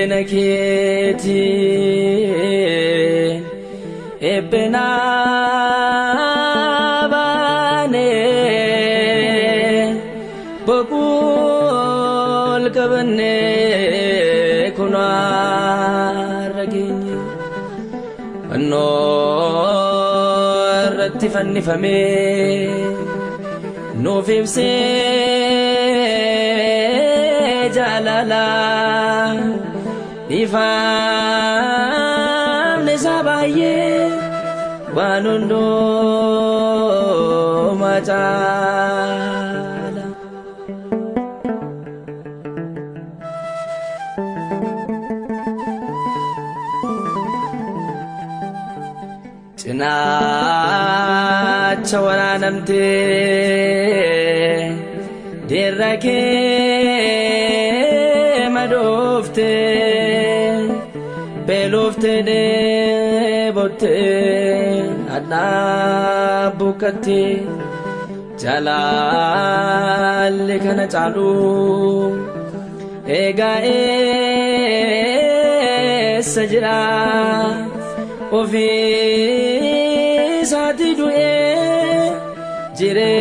Benaketi Ebenabane Bokul kabane kunaragini Anno rattifanni fame No fibse jalala Ifam nesabaye wanundo majala Cinacha waranamte dirake madofte belofte de bote adna bukate jalal kana chalu ega sajra ofi sati due jire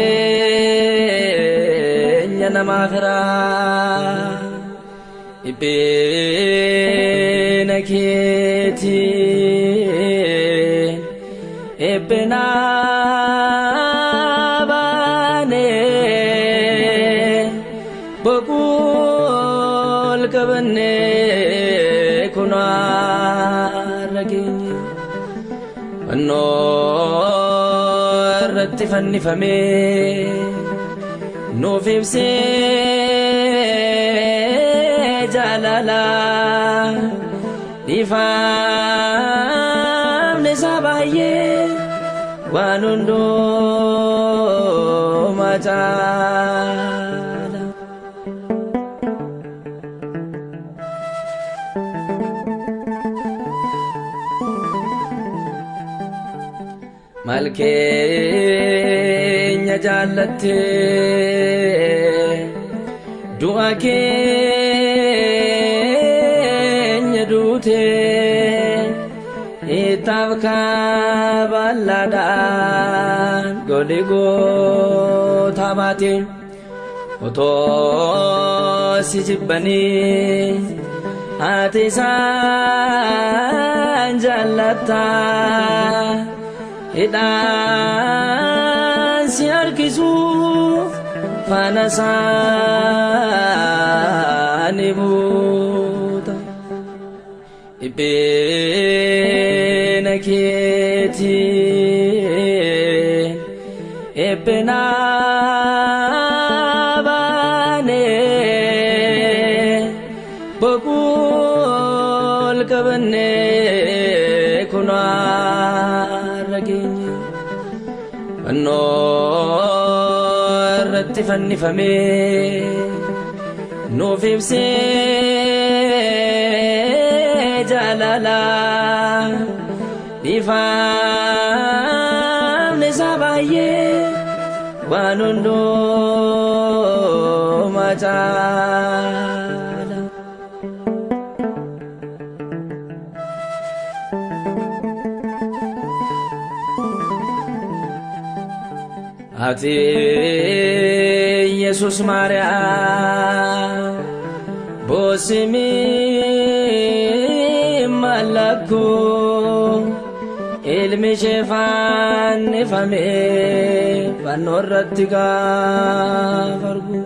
nyana maghra Benaketi Ebenabane Bokul kabane kunaragini Anno rattifanni fame No fibse jalala Ifam nesabaye wanundo majala Malkenya jalatte Dua kenya dute Itabka baladan Goligo tabatin Oto sijibani Atisan jalata Hidan siarkisu Fanasani buta Benaketi Ebenabane Bokul kabane kunaragini Anno rattifanni fame No fibse jalala Ifam nesabaye wanundo majala Ati Yesus Maria Bosimi malaku ilmi shefan nifame panoratiga fargu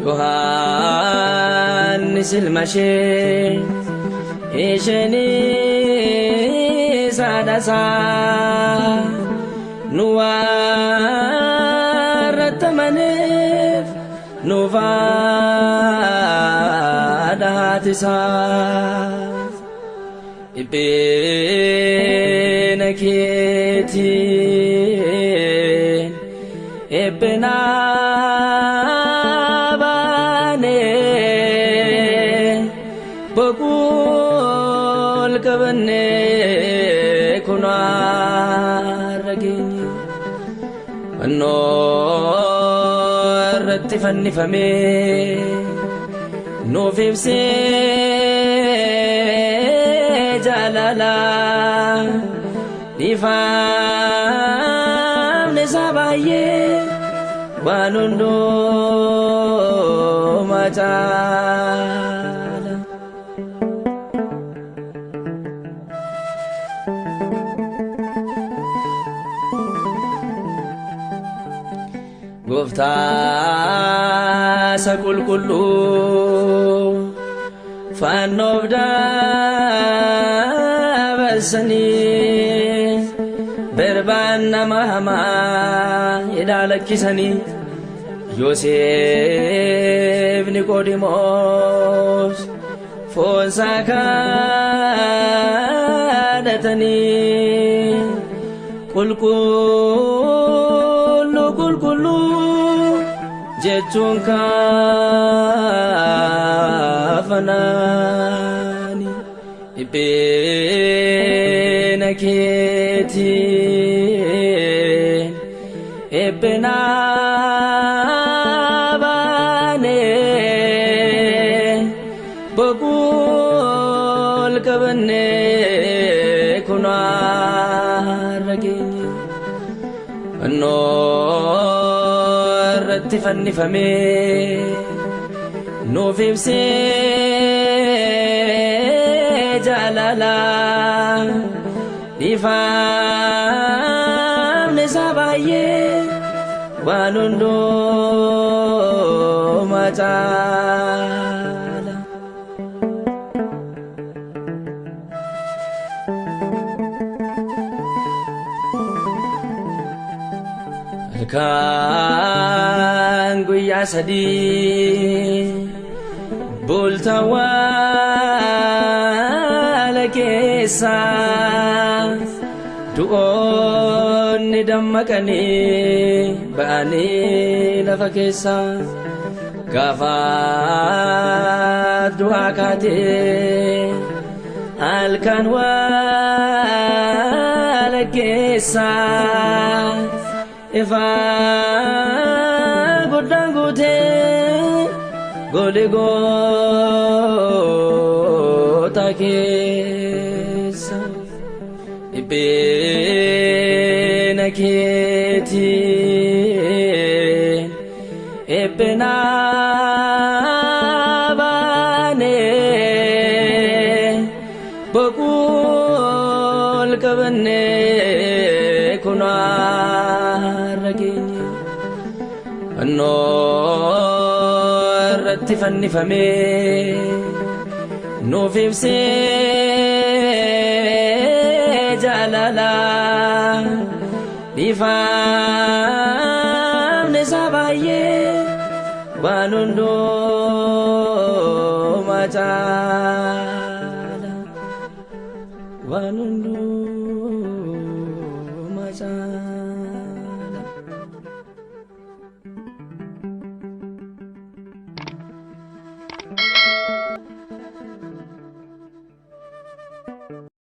Yohannis ilmashe isheni sadasa nuwaratamanif nuvadahatisa Benaketi Ebenabane Bokul kabane kunaragini Anno rattifanni fame nuuf ibsee jaalala dhiifamni isaa baay'ee waan hundumaa caala. Gooftaa isa qulqulluu fannoof dabarsanii berbaan nama hamaa hidhaa lakkisanii Yoosef Niqoodimoos foonsaa kadhatanii qulqulluu jechuun kaafanaani dhibbina keetiin eebbina baanee boqul qabannee kun har'a geenye irratti fannifamee nuuf ibsee jaalala dhiifamni isaa baay'ee waan hundumaa caala. Halkan guyyaa sadii bultawwaala keessa du'oonni dammaqanii ba'anii lafa keessa gaafa du'aa kaatee halkan waala keessa ifaa guddaan guutee Golgota keessa dhibbina keetiin eebbina baanee boqul qabannee kun har'a geenye irratti fannifamee nuuf ibsee jaalala dhiifamni isaa baay'ee waan hundumaa caala waan hundumaa caala.